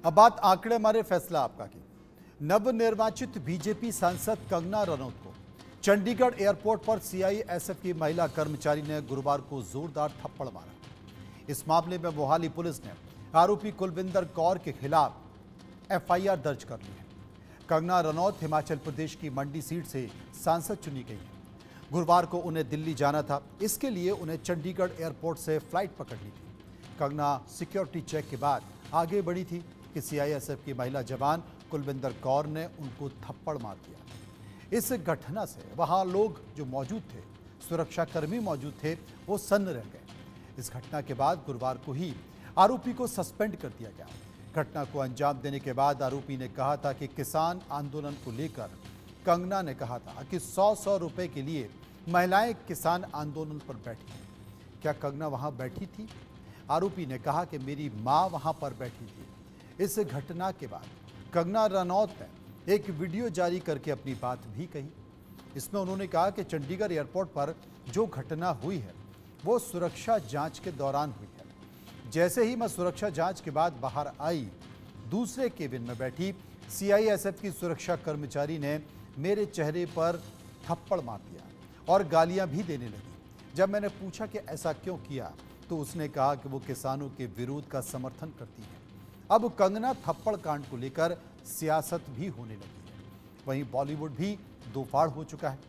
अब बात आंकड़े मारे फैसला आपका की। नवनिर्वाचित बीजेपी सांसद कंगना रनौत को चंडीगढ़ एयरपोर्ट पर सीआईएसएफ की महिला कर्मचारी ने गुरुवार को जोरदार थप्पड़ मारा। इस मामले में मोहाली पुलिस ने आरोपी कुलविंदर कौर के खिलाफ एफआईआर दर्ज कर ली है। कंगना रनौत हिमाचल प्रदेश की मंडी सीट से सांसद चुनी गई है। गुरुवार को उन्हें दिल्ली जाना था, इसके लिए उन्हें चंडीगढ़ एयरपोर्ट से फ्लाइट पकड़नी थी। कंगना सिक्योरिटी चेक के बाद आगे बढ़ी थी कि सीआईएसएफ की महिला जवान कुलविंदर कौर ने उनको थप्पड़ मार दिया। इस घटना से वहां लोग जो मौजूद थे, सुरक्षाकर्मी मौजूद थे, वो सन्न रह गए। इस घटना के बाद गुरुवार को ही आरोपी को सस्पेंड कर दिया गया। घटना को अंजाम देने के बाद आरोपी ने कहा था कि किसान आंदोलन को लेकर कंगना ने कहा था कि 100-100 रुपए के लिए महिलाएं किसान आंदोलन पर बैठी। क्या कंगना वहां बैठी थी? आरोपी ने कहा कि मेरी मां वहां पर बैठी थी। इस घटना के बाद कंगना रनौत ने एक वीडियो जारी करके अपनी बात भी कही। इसमें उन्होंने कहा कि चंडीगढ़ एयरपोर्ट पर जो घटना हुई है वो सुरक्षा जांच के दौरान हुई है। जैसे ही मैं सुरक्षा जांच के बाद बाहर आई, दूसरे केबिन में बैठी सीआईएसएफ की सुरक्षा कर्मचारी ने मेरे चेहरे पर थप्पड़ मार दिया और गालियां भी देने लगी। जब मैंने पूछा कि ऐसा क्यों किया, तो उसने कहा कि वो किसानों के विरोध का समर्थन करती है। अब कंगना थप्पड़ कांड को लेकर सियासत भी होने लगी है। वहीं बॉलीवुड भी दो फाड़ हो चुका है,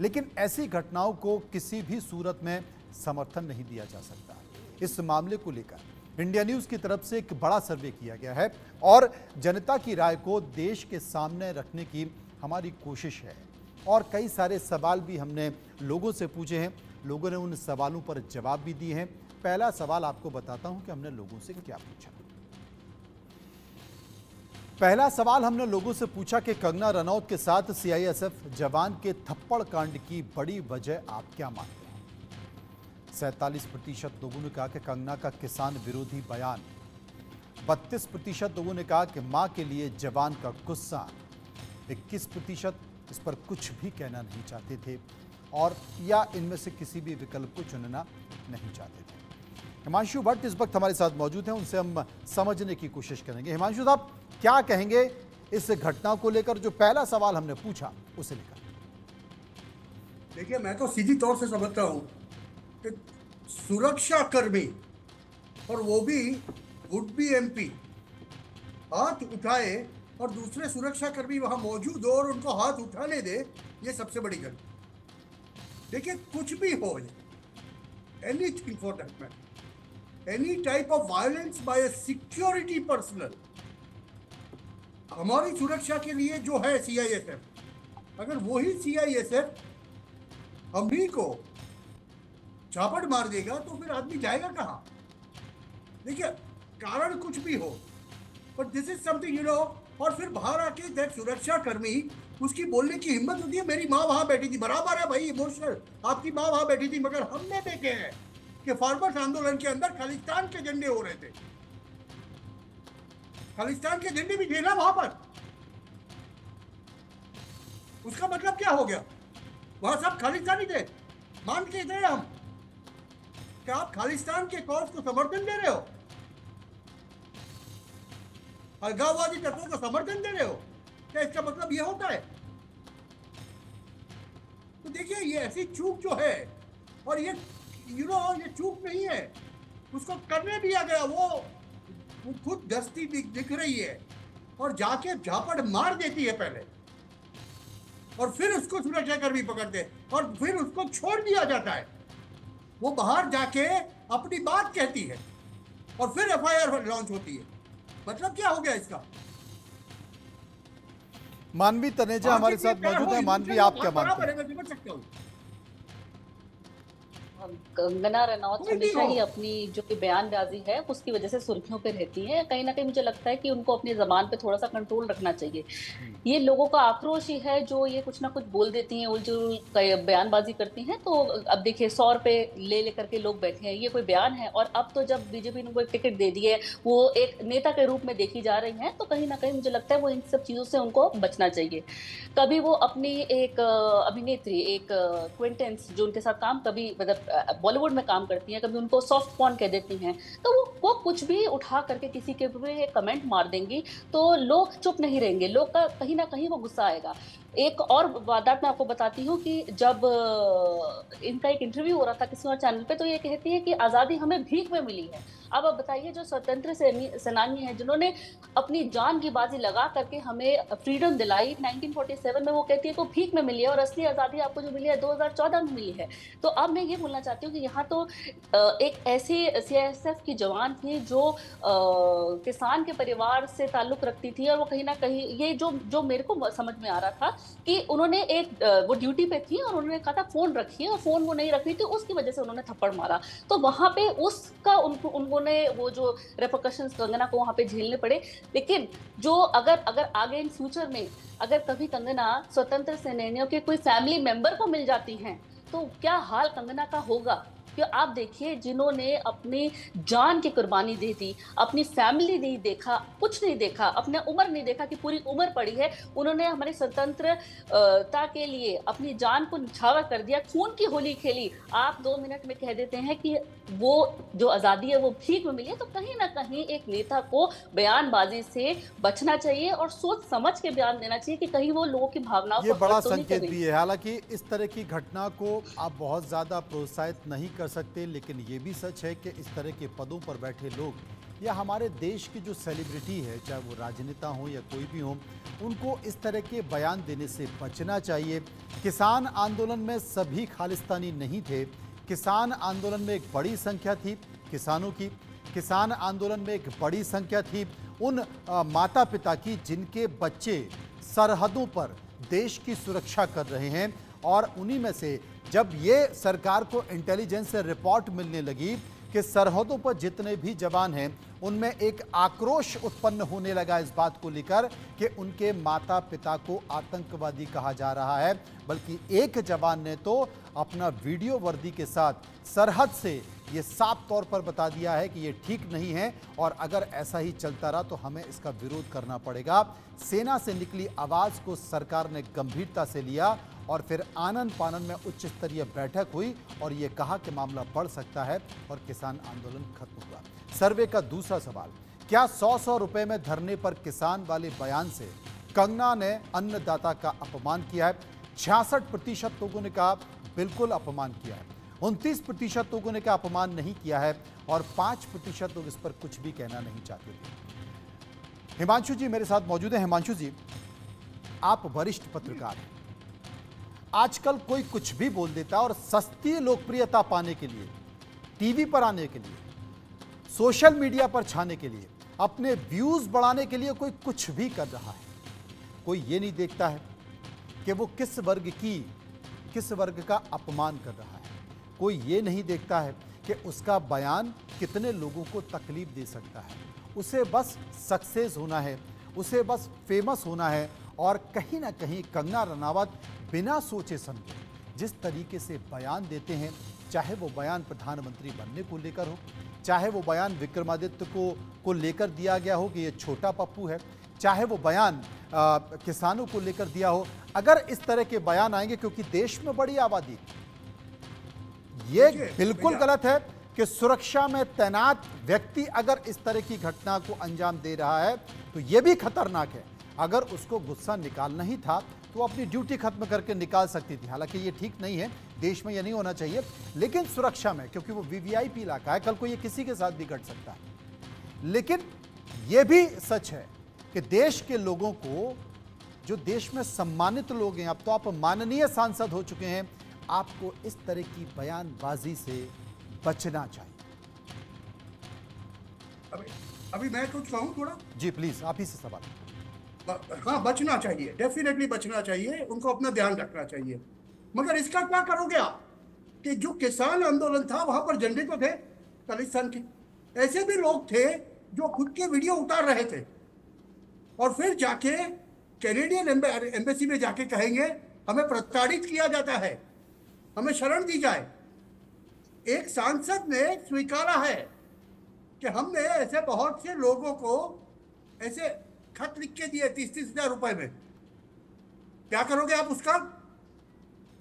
लेकिन ऐसी घटनाओं को किसी भी सूरत में समर्थन नहीं दिया जा सकता। इस मामले को लेकर इंडिया न्यूज की तरफ से एक बड़ा सर्वे किया गया है और जनता की राय को देश के सामने रखने की हमारी कोशिश है। और कई सारे सवाल भी हमने लोगों से पूछे हैं, लोगों ने उन सवालों पर जवाब भी दिए हैं। पहला सवाल आपको बताता हूं कि हमने लोगों से क्या पूछा। पहला सवाल हमने लोगों से पूछा कि कंगना रनौत के साथ सीआईएसएफ जवान के थप्पड़ कांड की बड़ी वजह आप क्या मानते हैं? 47% लोगों ने कहा कि कंगना का किसान विरोधी बयान। 32% लोगों ने कहा कि मां के लिए जवान का गुस्सा। 21% इस पर कुछ भी कहना नहीं चाहते थे और या इनमें से किसी भी विकल्प को चुनना नहीं चाहते थे। हिमांशु भट्ट इस वक्त हमारे साथ मौजूद हैं, उनसे हम समझने की कोशिश करेंगे। हिमांशु साहब, क्या कहेंगे इस घटना को लेकर, जो पहला सवाल हमने पूछा उसे लेकर? देखिए, मैं तो सीधी तौर से समझता हूं कि सुरक्षा कर्मी, और वो भी वुड बी एमपी, हाथ उठाए और दूसरे सुरक्षा कर्मी वहां मौजूद हो और उनको हाथ उठाने दे, ये सबसे बड़ी गलती। देखिए, कुछ भी हो, anything for that matter, any type of violence by a security personnel, हमारी सुरक्षा के लिए जो है सीआईएसएफ, अगर वही सीआईएसएफ हम ही को झापड़ मार देगा तो फिर आदमी जाएगा कहां? देखिए, कारण कुछ भी हो, बट दिस इज समथिंग और फिर बाहर आके दैट सुरक्षा कर्मी, उसकी बोलने की हिम्मत होती है, मेरी माँ वहां बैठी थी। बराबर है भाई, इमोशनल, आपकी माँ वहां बैठी थी, मगर हमने देखे हैं कि फार्मर्स आंदोलन के अंदर खालिस्तान के झंडे हो रहे थे, खालिस्तान के झंडे भी थे ना वहां पर। उसका मतलब क्या हो गया? वहां सब खालिस्तानी थे, मान के थे हम। क्या आप खालिस्तान के कॉज को समर्थन दे रहे हो? अलगाववादी तत्वों को समर्थन दे रहे हो? क्या इसका मतलब यह होता है? तो देखिए, ये ऐसी चूक जो है, और ये ये चूक नहीं है, उसको करने दिया गया, वो खुद दस्ती दिख रही है और जाके झापड़ मार देती है पहले, और फिर उसको सुरक्षाकर्मी पकड़ते और फिर उसको छोड़ दिया जाता है। वो बाहर जाके अपनी बात कहती है और फिर एफआईआर लॉन्च होती है। मतलब क्या हो गया इसका? मानवी तनेजा हमारे साथ मौजूद है। मानवी, आप क्या मानते हैं? मैं समझ सकता हूँ। कंगना रनौत हमेशा ही अपनी जो कि बयानबाजी है उसकी वजह से सुर्खियों पे रहती है। कहीं ना कहीं मुझे लगता है कि उनको अपनी जबान पे थोड़ा सा कंट्रोल रखना चाहिए। ये लोगों का आक्रोश ही है जो ये कुछ ना कुछ बोल देती हैं, उलझुल बयानबाजी करती हैं। तो अब देखिए, 100 रुपए ले लेकर के लोग बैठे हैं, ये कोई बयान है? और अब तो जब बीजेपी ने उनको एक टिकट दे दी है, वो एक नेता के रूप में देखी जा रही हैं, तो कहीं ना कहीं मुझे लगता है वो इन सब चीजों से उनको बचना चाहिए। कभी वो अपनी एक अभिनेत्री, एक क्विंटेंस जो उनके साथ काम, कभी मतलब बॉलीवुड में काम करती हैं, कभी उनको सॉफ्ट पॉर्न कह देती हैं, तो वो कुछ भी उठा करके किसी के ऊपर कमेंट मार देंगी, तो लोग चुप नहीं रहेंगे, लोग का कहीं ना कहीं वो गुस्सा आएगा। एक और वारदात मैं आपको बताती हूँ कि जब इनका एक इंटरव्यू हो रहा था किसी और चैनल पे, तो ये कहती है कि आज़ादी हमें भीख में मिली है। अब आप बताइए, जो स्वतंत्र सेनानी हैं, जिन्होंने अपनी जान की बाजी लगा करके हमें फ्रीडम दिलाई 1947 में, वो कहती है को भीख में मिली है, और असली आज़ादी आपको जो मिली है 2014 में मिली है। तो अब मैं ये बोलना चाहती हूँ कि यहाँ तो एक ऐसी सीआईएसएफ की जवान थी जो किसान के परिवार से ताल्लुक रखती थी, और वो कहीं ना कहीं ये जो मेरे को समझ में आ रहा था कि उन्होंने वो ड्यूटी पे थी और उन्होंने कहा था फोन रखिए, और फोन वो नहीं रख रही थी, उसकी वजह से उन्होंने थप्पड़ मारा। तो वहां पे उसका उन्होंने वो जो रेपरकशंस कंगना को वहां पे झेलने पड़े। लेकिन जो अगर आगे इन फ्यूचर में अगर कभी कंगना स्वतंत्र सेनानियों के कोई फैमिली मेंबर को मिल जाती हैं, तो क्या हाल कंगना का होगा। कि आप देखिए, जिन्होंने अपनी जान की कुर्बानी दे दी, अपनी फैमिली नहीं देखा, कुछ नहीं देखा, अपने उम्र नहीं देखा कि पूरी उम्र पड़ी है, उन्होंने हमारी स्वतंत्रता के लिए अपनी जान को निछावर कर दिया, खून की होली खेली। आप 2 मिनट में कह देते हैं कि वो जो आज़ादी है वो भीख में मिली है। तो कहीं ना कहीं एक नेता को बयानबाजी से बचना चाहिए और सोच समझ के बयान देना चाहिए कि कहीं वो लोगों की भावनाओं ये को बड़ा हर्ट तो नहीं संकेत करेंगे। भी है। हालांकि इस तरह की घटना को आप बहुत ज़्यादा प्रोत्साहित नहीं कर सकते, लेकिन ये भी सच है कि इस तरह के पदों पर बैठे लोग या हमारे देश की जो सेलिब्रिटी है, चाहे वो राजनेता हो या कोई भी हो, उनको इस तरह के बयान देने से बचना चाहिए। किसान आंदोलन में सभी खालिस्तानी नहीं थे। किसान आंदोलन में एक बड़ी संख्या थी किसानों की। किसान आंदोलन में एक बड़ी संख्या थी उन माता पिता की जिनके बच्चे सरहदों पर देश की सुरक्षा कर रहे हैं। और उन्हीं में से जब ये सरकार को इंटेलिजेंस से रिपोर्ट मिलने लगी कि सरहदों पर जितने भी जवान हैं उनमें एक आक्रोश उत्पन्न होने लगा इस बात को लेकर कि उनके माता पिता को आतंकवादी कहा जा रहा है। बल्कि एक जवान ने तो अपना वीडियो वर्दी के साथ सरहद से ये साफ तौर पर बता दिया है कि ये ठीक नहीं है, और अगर ऐसा ही चलता रहा तो हमें इसका विरोध करना पड़ेगा। सेना से निकली आवाज़ को सरकार ने गंभीरता से लिया और फिर आनन फानन में उच्च स्तरीय बैठक हुई और ये कहा कि मामला बढ़ सकता है और किसान आंदोलन खत्म हुआ। सर्वे का दूसरा सवाल, क्या 100 रुपए में धरने पर किसान वाले बयान से कंगना ने अन्नदाता का अपमान किया है? 66% लोगों ने कहा बिल्कुल अपमान किया है। 29% लोगों ने कहा अपमान नहीं किया है और 5% लोग इस पर कुछ भी कहना नहीं चाहते थे। हिमांशु जी मेरे साथ मौजूद हैं। हिमांशु जी, आप वरिष्ठ पत्रकार हैं। आजकल कोई कुछ भी बोल देता है और सस्ती लोकप्रियता पाने के लिए, टीवी पर आने के लिए, सोशल मीडिया पर छाने के लिए, अपने व्यूज बढ़ाने के लिए कोई कुछ भी कर रहा है। कोई ये नहीं देखता है कि वो किस वर्ग का अपमान कर रहा है। कोई ये नहीं देखता है कि उसका बयान कितने लोगों को तकलीफ दे सकता है। उसे बस सक्सेस होना है, उसे बस फेमस होना है। और कहीं ना कहीं कंगना रनावत बिना सोचे समझे जिस तरीके से बयान देते हैं, चाहे वो बयान प्रधानमंत्री बनने को लेकर हो, चाहे वो बयान विक्रमादित्य को लेकर दिया गया हो कि ये छोटा पप्पू है, चाहे वो बयान किसानों को लेकर दिया हो, अगर इस तरह के बयान आएंगे, क्योंकि देश में बड़ी आबादी, ये बिल्कुल गलत है कि सुरक्षा में तैनात व्यक्ति अगर इस तरह की घटना को अंजाम दे रहा है तो ये भी खतरनाक है। अगर उसको गुस्सा निकालना ही था तो अपनी ड्यूटी खत्म करके निकाल सकती थी। हालांकि ये ठीक नहीं है, देश में ये नहीं होना चाहिए, लेकिन सुरक्षा में, क्योंकि वो वीवीआईपी इलाका है, कल को ये किसी के साथ भी घट सकता है। लेकिन ये भी सच है कि देश के लोगों को, जो देश में सम्मानित लोग हैं, अब तो आप माननीय सांसद हो चुके हैं, आपको इस तरह की बयानबाजी से बचना चाहिए। अभी मैं कुछ कहूं थोड़ा? जी प्लीज, आप ही से सवाल। हाँ, बचना चाहिए, डेफिनेटली बचना चाहिए, उनको अपना ध्यान रखना चाहिए। मगर इसका क्या करोगे आप कि जो किसान आंदोलन था वहां पर झंडे तो थे खालिस्तान के, ऐसे भी लोग थे जो खुद के वीडियो उतार रहे थे और फिर जाके कैनेडियन एम्बेसी में जाके कहेंगे हमें प्रताड़ित किया जाता है, हमें शरण दी जाए। एक सांसद ने स्वीकारा है कि हमने ऐसे बहुत से लोगों को ऐसे खत लिख के दिए 30-30 हजार रुपए में। क्या करोगे आप उसका?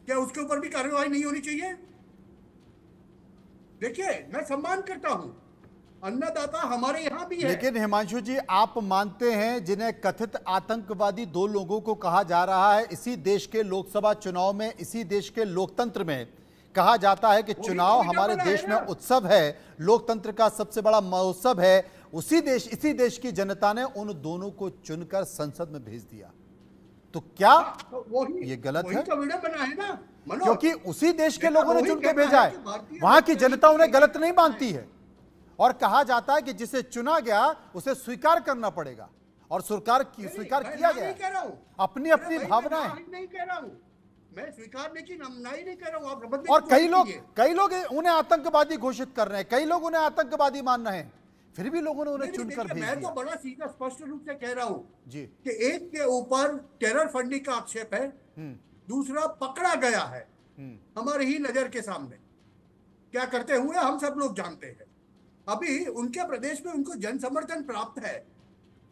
क्या उसके ऊपर भी कार्रवाई नहीं होनी चाहिए? देखिए, मैं सम्मान करता हूं, अन्नदाता हमारे यहाँ भी है। लेकिन हिमांशु जी, आप मानते हैं जिन्हें कथित आतंकवादी दो लोगों को कहा जा रहा है, इसी देश के लोकसभा चुनाव में, इसी देश के लोकतंत्र में कहा जाता है कि चुनाव हमारे देश में उत्सव है, लोकतंत्र का सबसे बड़ा महोत्सव है, इसी देश की जनता ने उन दोनों को चुनकर संसद में भेज दिया, तो क्या ये गलत है? तो वीडियो बना है ना मनोज, क्योंकि उसी देश के लोगों ने चुन के भेजा है, वहां की जनता उन्हें गलत नहीं मानती है, और कहा जाता है कि जिसे चुना गया उसे स्वीकार करना पड़ेगा, और स्वीकार किया गया। अपनी अपनी भावनाएं नहीं कह रहा हूं मैं, स्वीकार नहीं की नाई नहीं कह रहा हूं, आप समझ। और कई लोग उन्हें आतंकवादी घोषित कर रहे हैं, कई लोग उन्हें आतंकवादी मान रहे हैं, फिर भी लोगों ने उन्हें चुनकर भेज दिया। मैं तो बड़ा सीधा स्पष्ट रूप से कह रहा हूं जी कि एक के ऊपर टेरर फंडिंग का आक्षेप है, दूसरा पकड़ा गया है हमारे ही नजर के सामने, क्या करते हुए हम सब लोग जानते हैं। अभी उनके प्रदेश में उनको जन समर्थन प्राप्त है,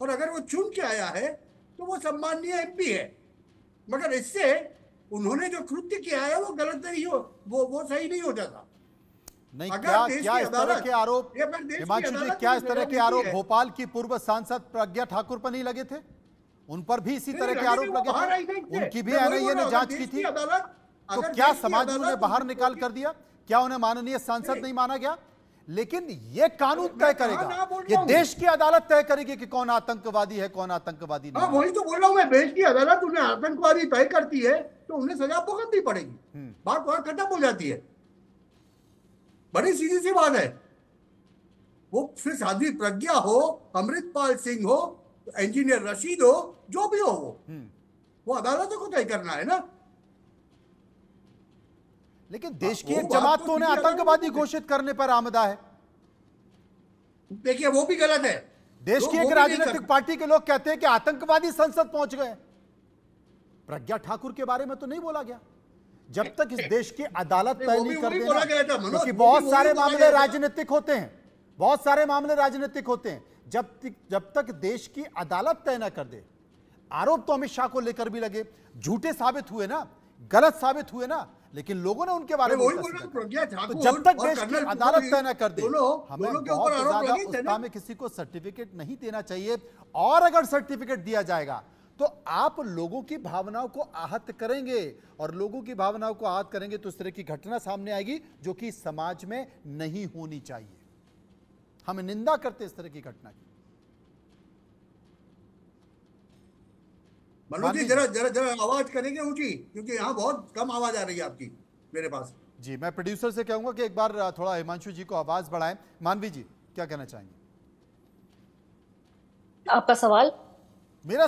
और अगर वो चुन के आया है तो वो सम्माननीय एमपी है, मगर इससे उन्होंने जो कृत्य किया है वो गलत नहीं हो, वो सही नहीं हो जाता। नहीं, क्या इस तरह के आरोप, हिमांशु जी, क्या इस तरह के आरोप भोपाल की पूर्व सांसद प्रज्ञा ठाकुर पर नहीं लगे थे? उन पर भी इसी तरह के आरोप लगे थे, उनकी भी एनआईए ने जांच की थी, तो क्या समाज ने उन्हें बाहर निकाल कर दिया? क्या उन्हें माननीय सांसद नहीं माना गया? लेकिन ये कानून तय करेगा, ये देश की अदालत तय करेगी कि कौन आतंकवादी है, कौन आतंकवादी नहीं। वही तो बोल रहा हूं मैं, देश की अदालत उन्हें आतंकवादी तय करती है तो उन्हें सजा भुगतनी पड़ेगी, बात वहां खत्म हो जाती है। बड़ी सीधी सी बात है। वो फिर साध्वी प्रज्ञा हो, अमृतपाल सिंह हो, इंजीनियर रशीद हो, जो भी हो, वो अदालतों को तय करना है ना। लेकिन देश की एक जमात तो उन्हें आतंकवादी घोषित करने पर आमदा है। देखिए, वो भी गलत है। देश की एक राजनीतिक पार्टी के लोग कहते हैं कि आतंकवादी संसद पहुंच गए। प्रज्ञा ठाकुर के बारे में तो नहीं बोला गया, जब तक इस देश की अदालत तय नहीं कर देना, क्योंकि बहुत सारे मामले राजनीतिक होते हैं, बहुत सारे मामले राजनीतिक होते हैं। जब तक देश की अदालत तय ना कर दे, आरोप तो अमित शाह को लेकर भी लगे, झूठे साबित हुए ना, गलत साबित हुए ना, लेकिन लोगों ने उनके बारे में तो जब तक देश की अदालत तय ना कर दे, हमें बहुत ज्यादा उत्साह में किसी को सर्टिफिकेट नहीं देना चाहिए। और अगर सर्टिफिकेट दिया जाएगा तो आप लोगों की भावनाओं को आहत करेंगे, और लोगों की भावनाओं को आहत करेंगे तो इस तरह की घटना सामने आएगी जो कि समाज में नहीं होनी चाहिए। हम निंदा करते इस तरह की घटना की। मनोज जी, जरा आवाज करेंगे ऊंची, क्योंकि यहाँ बहुत कम आवाज आ रही है आपकी मेरे पास। जी, मैं प्रोड्यूसर से कहूंगा कि एक बार थोड़ा हिमांशु जी को आवाज बढ़ाएं। मानवी जी, क्या कहना चाहेंगे? आपका सवाल? मेरा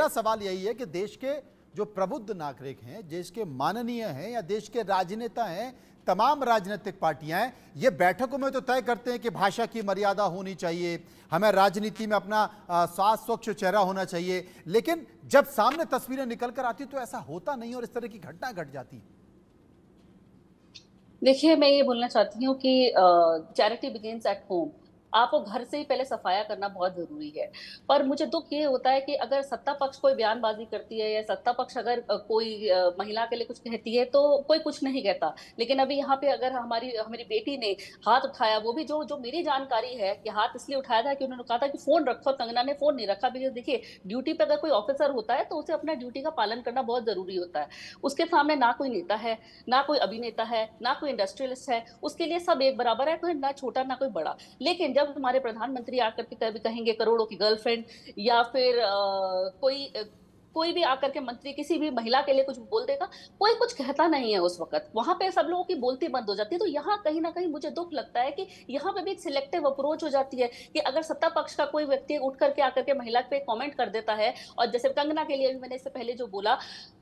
सवाल यही है कि देश के जो प्रबुद्ध नागरिक हैं, देश के माननीय हैं या देश के राजनेता हैं, तमाम राजनीतिक पार्टियां हैं, ये बैठकों में तो तय करते हैं कि भाषा की मर्यादा होनी चाहिए, हमें राजनीति में अपना साफ स्वच्छ चेहरा होना चाहिए, लेकिन जब सामने तस्वीरें निकल कर आती तो ऐसा होता नहीं और इस तरह की घटना घट जाती है। देखिए, मैं ये बोलना चाहती हूँ कि चैरिटी बिगिंस एट होम। आपको घर से ही पहले सफाया करना बहुत जरूरी है। पर मुझे दुख ये होता है कि अगर सत्ता पक्ष कोई बयानबाजी करती है या सत्ता पक्ष अगर कोई महिला के लिए कुछ कहती है तो कोई कुछ नहीं कहता। लेकिन अभी यहाँ पे अगर हमारी बेटी ने हाथ उठाया, वो भी जो मेरी जानकारी है कि हाथ इसलिए उठाया था कि उन्होंने कहा था कि फोन रखो, कंगना ने फोन नहीं रखा। बिकॉज देखिए, ड्यूटी पे अगर कोई ऑफिसर होता है तो उसे अपना ड्यूटी का पालन करना बहुत जरूरी होता है। उसके सामने ना कोई नेता है, ना कोई अभिनेता है, ना कोई इंडस्ट्रियलिस्ट है, उसके लिए सब एक बराबर है, कोई ना छोटा ना कोई बड़ा। लेकिन जब हमारे प्रधानमंत्री आकर के कभी कहेंगे करोड़ों की गर्लफ्रेंड, या फिर कोई भी आकर के मंत्री किसी भी महिला के लिए कुछ बोल देगा, कोई कुछ कहता नहीं है उस वक्त, वहां पे सब लोगों की बोलती बंद हो जाती है। तो यहाँ कहीं ना कहीं मुझे दुख लगता है कि यहाँ पे भी एक सिलेक्टिव अप्रोच हो जाती है कि अगर सत्ता पक्ष का कोई व्यक्ति उठ करके आकर के महिला पे कमेंट कर देता है, और जैसे कंगना के लिए भी मैंने इससे पहले जो बोला,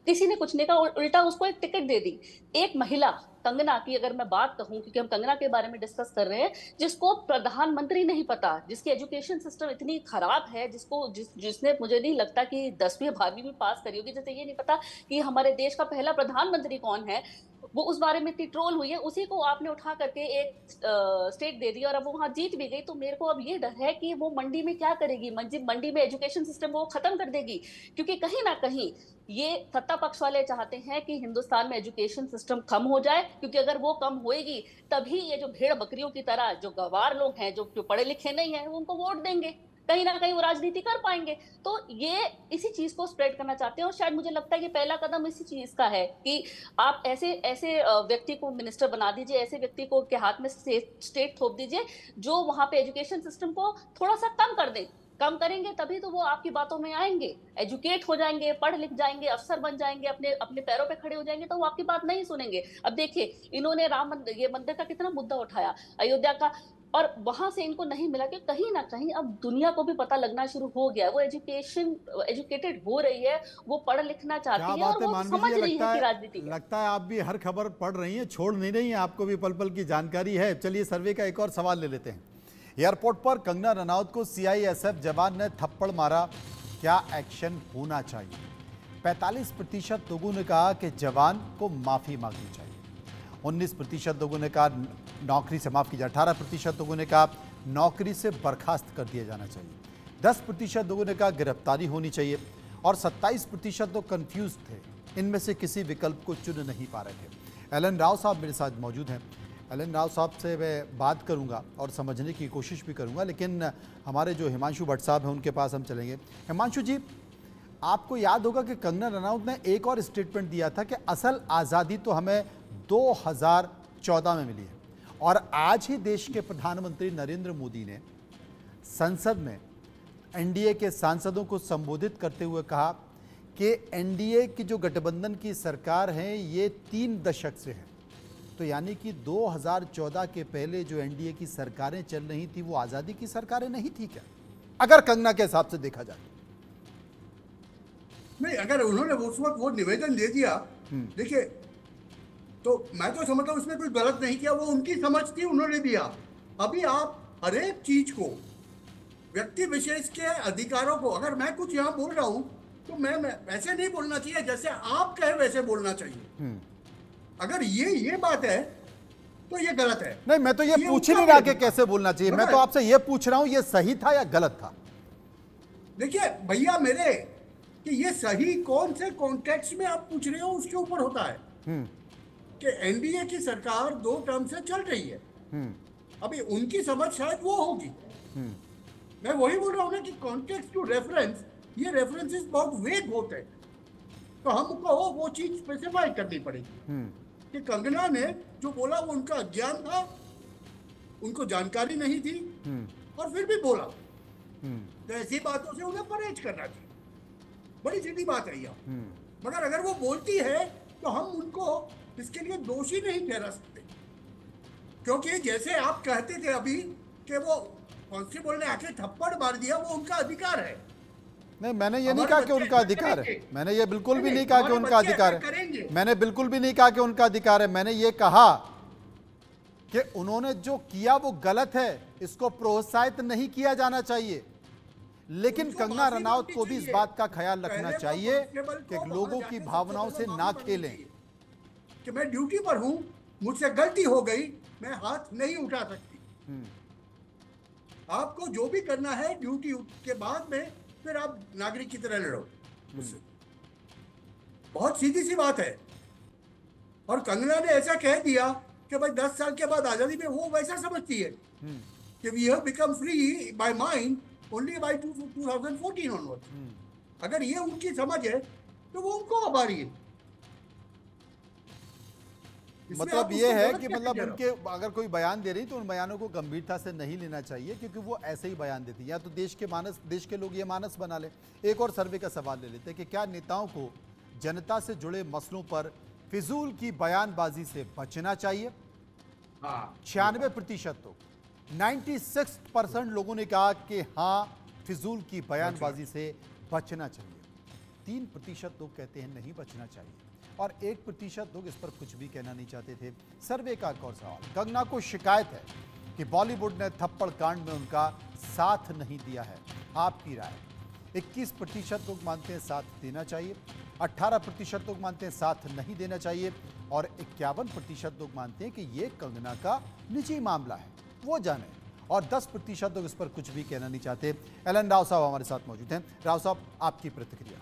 किसी ने कुछ नहीं कहा, उल्टा उसको एक टिकट दे दी। एक महिला, कंगना की अगर मैं बात कहूं, क्योंकि हम कंगना के बारे में डिस्कस कर रहे हैं, जिसको प्रधानमंत्री नहीं पता, जिसकी एजुकेशन सिस्टम इतनी खराब है, जिसने मुझे नहीं लगता कि 10वीं 12वीं भी पास करी होगी, जैसे ये नहीं पता कि हमारे देश का पहला प्रधानमंत्री कौन है, वो उस बारे में इतनी ट्रोल हुई है, उसी को आपने उठा करके एक स्टेट दे दिया और अब वो वहां जीत भी गई। तो मेरे को अब ये डर है कि वो मंडी में क्या करेगी, मंडी में एजुकेशन सिस्टम वो खत्म कर देगी, क्योंकि कहीं ना कहीं ये सत्ता पक्ष वाले चाहते हैं कि हिंदुस्तान में एजुकेशन सिस्टम कम हो जाए, क्योंकि अगर वो कम होएगी तभी ये जो भेड़ बकरियों की तरह जो गंवार लोग हैं, जो पढ़े लिखे नहीं है, वो उनको वोट देंगे, कहीं ना कहीं वो राजनीति कर पाएंगे। तो ये इसी चीज को स्प्रेड करना चाहते हैं और शायद मुझे लगता है कि पहला कदम इसी चीज का है कि आप ऐसे ऐसे व्यक्ति को मिनिस्टर बना दीजिए, ऐसे व्यक्ति को के हाथ में स्टेट थोप दीजिए जो वहां पे एजुकेशन सिस्टम को थोड़ा सा कम कर दे। कम करेंगे तभी तो वो आपकी बातों में आएंगे, एजुकेट हो जाएंगे, पढ़ लिख जाएंगे, अफसर बन जाएंगे, अपने अपने पैरों पे खड़े हो जाएंगे, तो वो आपकी बात नहीं सुनेंगे। अब देखिए इन्होंने राम मंदिर, ये मंदिर का कितना मुद्दा उठाया, अयोध्या का, और वहां से इनको नहीं मिला कि कहीं ना कहीं अब दुनिया को भी पता लगना शुरू हो गया, वो एजुकेटेड हो रही है, वो पढ़ लिखना चाहती है और वो समझ रही है कि राजनीति लगता है आप भी हर खबर पढ़ रही हैं, छोड़ नहीं रही हैं, आपको भी पल पल की जानकारी है। चलिए सर्वे का एक और सवाल ले लेते हैं। एयरपोर्ट पर कंगना रनौत को सीआईएसएफ जवान ने थप्पड़ मारा, क्या एक्शन होना चाहिए? 45% लोगों ने कहा कि जवान को माफी मांगनी चाहिए, 19% लोगों ने कहा नौकरी से माफ कीजिए, 18% लोगों ने कहा नौकरी से बर्खास्त कर दिया जाना चाहिए, 10% लोगों ने कहा गिरफ्तारी होनी चाहिए और 27% लोग कंफ्यूज थे, इनमें से किसी विकल्प को चुन नहीं पा रहे थे। एलन राव साहब मेरे साथ मौजूद हैं। एलन राव साहब से मैं बात करूंगा और समझने की कोशिश भी करूंगा, लेकिन हमारे जो हिमांशु भट्ट साहब हैं उनके पास हम चलेंगे। हिमांशु जी, आपको याद होगा कि कंगना रनौत ने एक और स्टेटमेंट दिया था कि असल आज़ादी तो हमें 2014 में मिली है, और आज ही देश के प्रधानमंत्री नरेंद्र मोदी ने संसद में एनडीए के सांसदों को संबोधित करते हुए कहा कि एनडीए की जो गठबंधन की सरकार है ये 3 दशक से है। तो यानी कि 2014 के पहले जो एनडीए की सरकारें चल रही थी वो आज़ादी की सरकारें नहीं थी क्या, अगर कंगना के हिसाब से देखा जाए? नहीं, अगर उन्होंने उस वक्त वो निवेदन दे दिया, देखिए, तो मैं तो समझता हूँ उसमें कोई गलत नहीं किया, वो उनकी समझ थी, उन्होंने दिया। अभी आप हर एक चीज को, व्यक्ति विशेष के अधिकारों को, अगर मैं कुछ यहाँ बोल रहा हूँ तो मैं ऐसे नहीं बोलना चाहिए जैसे आप कहे वैसे बोलना चाहिए। अगर ये बात है तो ये गलत है। नहीं, मैं तो ये पूछ ही नहीं रहा कि कैसे बोलना चाहिए, मैं तो आपसे ये पूछ रहा हूं ये सही था या गलत था। देखिए भैया मेरे, कि ये सही कौन से कॉन्टेक्स्ट में आप पूछ रहे हो उसके ऊपर होता है। कि एनडीए की सरकार 2 टर्म से चल रही है, अभी उनकी समझ शायद वो होगी। मैं वही बोल रहा हूँ ना कि कॉन्टेक्स्ट टू रेफरेंस, ये रेफरेंसेस बहुत वेग होते हैं, तो हमको वो चीज स्पेसिफाई करनी पड़ेगी कि कंगना ने जो बोला वो उनका अज्ञान था, उनको जानकारी नहीं थी और फिर भी बोला, तो ऐसी बातों से उन्हें परहेज करना चाहिए। बड़ी सीधी बात है यह। मगर अगर वो बोलती है तो हम उनको इसके लिए दोषी नहीं ठहरा सकते, क्योंकि जैसे आप कहते थे अभी कि वो कांस्टेबल ने आके थप्पड़ मार दिया, वो उनका अधिकार है। नहीं, मैंने ये नहीं कहा कि उनका अधिकार है, मैंने ये बिल्कुल भी नहीं कहा कि उनका अधिकार है, मैंने बिल्कुल भी नहीं कहा कि उनका अधिकार है। मैंने ये कहा कि उन्होंने जो किया वो गलत है, इसको प्रोत्साहित नहीं किया जाना चाहिए, लेकिन कंगना रनौत को भी इस बात का ख्याल रखना चाहिए कि लोगों की भावनाओं से ना खेलें। कि मैं ड्यूटी पर हूं, मुझसे गलती हो गई, मैं हाथ नहीं उठा सकती। आपको जो भी करना है ड्यूटी के बाद में, फिर आप नागरिक की तरह लड़ो उससे। बहुत सीधी सी बात है। और कंगना ने ऐसा कह दिया कि भाई 10 साल के बाद आजादी में, वो वैसा समझती है कि we have become free by mind only by 2014 onward. अगर ये उनकी समझ है तो वो उनको आभारी है। मतलब ये है कि मतलब उनके अगर कोई बयान दे रही तो उन बयानों को गंभीरता से नहीं लेना चाहिए, क्योंकि वो ऐसे ही बयान देती है। या तो देश के लोग ये मानस बना ले। एक और सर्वे का सवाल ले लेते हैं कि क्या नेताओं को जनता से जुड़े मसलों पर फिजूल की बयानबाजी से बचना चाहिए? 96% तो 96% लोगों ने कहा कि हाँ, फिजूल की बयानबाजी से बचना चाहिए। 3% लोग कहते हैं नहीं बचना चाहिए, और 1% लोग इस पर कुछ भी कहना नहीं चाहते थे। सर्वे का एक और सवाल, कंगना को शिकायत है कि बॉलीवुड ने थप्पड़ कांड में उनका साथ नहीं दिया है, आपकी राय? 21% लोग मानते हैं साथ देना चाहिए, 18% लोग मानते हैं साथ नहीं देना चाहिए, और 51% लोग मानते हैं कि ये कंगना का निजी मामला है, वो जाने, और 10% लोग इस पर कुछ भी कहना नहीं चाहते। एलन राव साहब हमारे साथ मौजूद हैं। राव साहब, आपकी प्रतिक्रिया।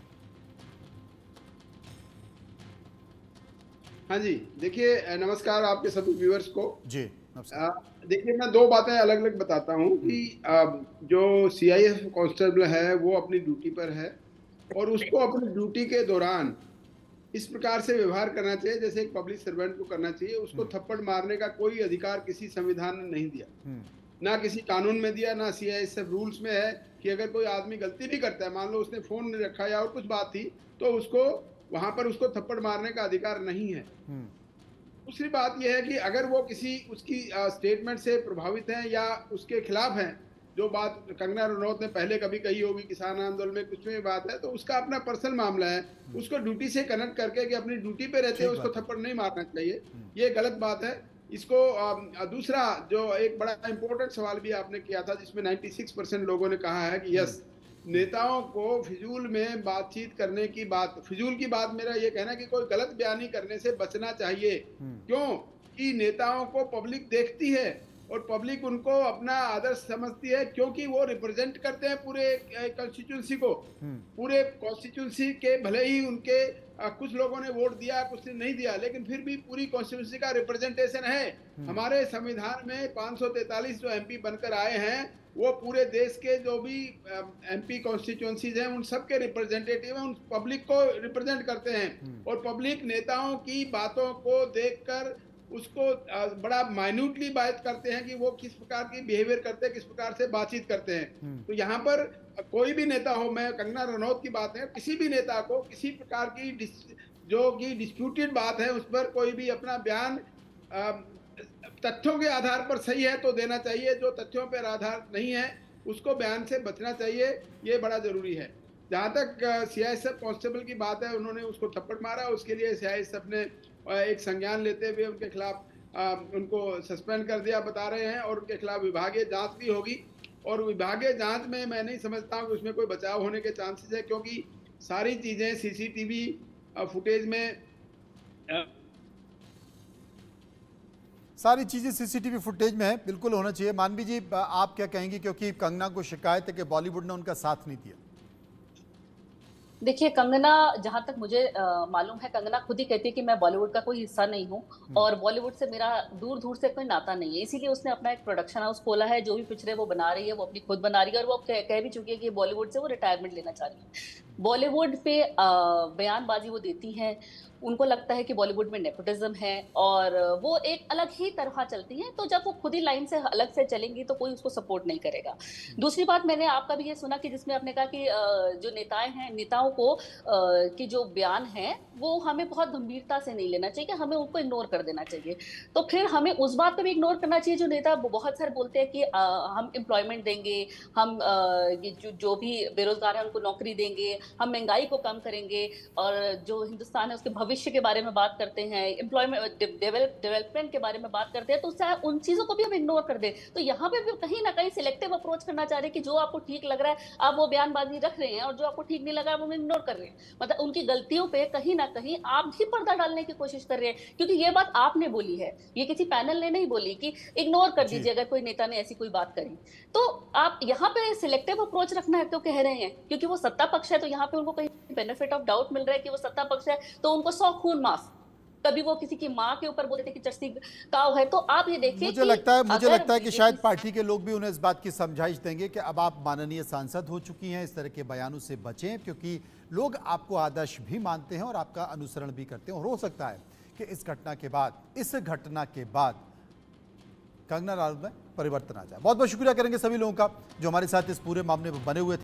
हाँ जी, देखिए, नमस्कार आपके सभी व्यूअर्स को। जी नमस्कार। देखिए, मैं दो बातें अलग अलग बताता हूँ कि जो सीआईएस कांस्टेबल है वो अपनी ड्यूटी पर है और उसको अपनी ड्यूटी के दौरान इस प्रकार से व्यवहार करना चाहिए जैसे एक पब्लिक सर्वेंट को करना चाहिए। उसको थप्पड़ मारने का कोई अधिकार किसी संविधान ने नहीं दिया, ना किसी कानून में दिया, ना सीआईएसएफ रूल्स में है कि अगर कोई आदमी गलती भी करता है, मान लो उसने फोन नहीं रखा या और कुछ बात थी, तो उसको वहां पर उसको थप्पड़ मारने का अधिकार नहीं है। दूसरी बात यह है कि अगर वो किसी उसकी स्टेटमेंट से प्रभावित हैं या उसके खिलाफ हैं, जो बात कंगना रनौत ने पहले कभी कही होगी किसान आंदोलन में, कुछ में बात है, तो उसका अपना पर्सनल मामला है। उसको ड्यूटी से कनेक्ट करके कि अपनी ड्यूटी पे रहते हैं उसको थप्पड़ नहीं मारना चाहिए, ये गलत बात है। इसको दूसरा जो एक बड़ा इंपॉर्टेंट सवाल भी आपने किया था जिसमें 96% लोगों ने कहा है कि यस, नेताओं को फिजूल में बातचीत करने की बात, फिजूल की बात मेरा ये कहना कि कोई गलत बयानी करने से बचना चाहिए। क्यों कि नेताओं को पब्लिक देखती है और पब्लिक उनको अपना आदर्श समझती है, क्योंकि वो रिप्रेजेंट करते हैं पूरे कॉन्स्टिट्यूंसी को। पूरे कॉन्स्टिट्यूंसी के भले ही उनके कुछ लोगों ने वोट दिया, कुछ ने नहीं दिया, लेकिन फिर भी पूरी कॉन्स्टिट्यूंसी का रिप्रेजेंटेशन है। हमारे संविधान में 543 जो एमपी बनकर आए हैं वो पूरे देश के जो भी एमपी कॉन्स्टिट्यूंसीज हैं उन सब के रिप्रेजेंटेटिव हैं, उन पब्लिक को रिप्रेजेंट करते हैं। और पब्लिक नेताओं की बातों को देखकर उसको बड़ा माइन्यूटली बात करते हैं कि वो किस प्रकार की बिहेवियर करते हैं, किस प्रकार से बातचीत करते हैं। तो यहाँ पर कोई भी नेता हो, मैं कंगना रनौत की बात है, किसी भी नेता को किसी प्रकार की जो कि डिस्प्यूटेड बात है उस पर कोई भी अपना बयान तथ्यों के आधार पर सही है तो देना चाहिए, जो तथ्यों पर आधार नहीं है उसको बयान से बचना चाहिए, ये बड़ा जरूरी है। जहाँ तक सीआईएसएफ कांस्टेबल की बात है, उन्होंने उसको थप्पड़ मारा, उसके लिए सीआईएसएफ ने एक संज्ञान लेते हुए उनके खिलाफ उनको सस्पेंड कर दिया बता रहे हैं, और उनके खिलाफ विभागीय जांच भी होगी। और विभागीय जांच में मैं नहीं समझता हूँ कि उसमें कोई बचाव होने के चांसेस है, क्योंकि सारी चीजें सीसीटीवी फुटेज में सारी चीजें सीसीटीवी फुटेज में है, बिल्कुल होना चाहिए। मानवी जी, आप क्या कहेंगी, क्योंकि कंगना को शिकायत है कि बॉलीवुड ने उनका साथ नहीं दिया? देखिए, कंगना, जहां तक मुझे मालूम है, कंगना खुद ही कहती है कि मैं बॉलीवुड का कोई हिस्सा नहीं हूं और बॉलीवुड से मेरा दूर दूर से कोई नाता नहीं है। इसीलिए उसने अपना एक प्रोडक्शन हाउस खोला है, जो भी पिक्चरें वो बना रही है वो अपनी खुद बना रही है, और वो कह भी चुकी है कि बॉलीवुड से वो रिटायरमेंट लेना चाह रही है। बॉलीवुड पे बयानबाजी वो देती हैं, उनको लगता है कि बॉलीवुड में नेपोटिज्म है और वो एक अलग ही तरह चलती हैं। तो जब वो खुद ही लाइन से अलग से चलेंगी तो कोई उसको सपोर्ट नहीं करेगा। दूसरी बात, मैंने आपका भी ये सुना कि जिसमें आपने कहा कि जो नेताएं हैं, नेताओं को कि जो बयान है वो हमें बहुत गंभीरता से नहीं लेना चाहिए, हमें उनको इग्नोर कर देना चाहिए। तो फिर हमें उस बात पे भी इग्नोर करना चाहिए जो नेता बहुत सारे बोलते हैं कि हम एम्प्लॉयमेंट देंगे, हम जो भी बेरोजगार है उनको नौकरी देंगे, हम महंगाई को कम करेंगे, और जो हिंदुस्तान है उसके भविष्य के बारे में बात करते हैं, एम्प्लॉयमेंट डेवलपमेंट के बारे में बात करते हैं, तो चाहे उन चीजों को भी हम इग्नोर कर दें। तो यहाँ पे भी कहीं ना कहीं सिलेक्टिव अप्रोच करना चाह रहे हैं कि जो आपको ठीक लग रहा है आप वो बयानबाजी रख रहे हैं, और जो आपको ठीक नहीं लग रहा है वो इग्नोर कर रहे हैं। मतलब उनकी गलतियों पे कहीं ना कहीं आप भी पर्दा डालने की कोशिश कर रहे हैं, क्योंकि ये बात आपने बोली है, ये किसी पैनल ने नहीं बोली कि इग्नोर कर दीजिए अगर कोई नेता ने ऐसी कोई बात करी। तो आप यहाँ पे सिलेक्टिव अप्रोच रखना है तो कह रहे हैं, क्योंकि वो सत्ता पक्ष है, तो यहाँ पे उनको कहीं बेनिफिट ऑफ डाउट मिल रहा है कि वो सत्ता पक्ष है, तो उनको 100 खून माफ। कभी वो किसी की माँ के ऊपर बोलते थे कि चर्सी काव है। तो आप ये देखिए, मुझे लगता है कि शायद पार्टी के लोग भी उन्हें इस बात की समझाइश देंगे कि अब आप माननीय सांसद हो चुकी हैं, इस तरह के बयानों से बचें, क्योंकि लोग आपको आदर्श भी मानते हैं और आपका अनुसरण भी करते हैं। और हो सकता है कि इस घटना के बाद कंगना रनौत में परिवर्तन आ जाए। बहुत बहुत शुक्रिया करेंगे सभी लोगों का जो हमारे साथ इस पूरे मामले में बने हुए थे।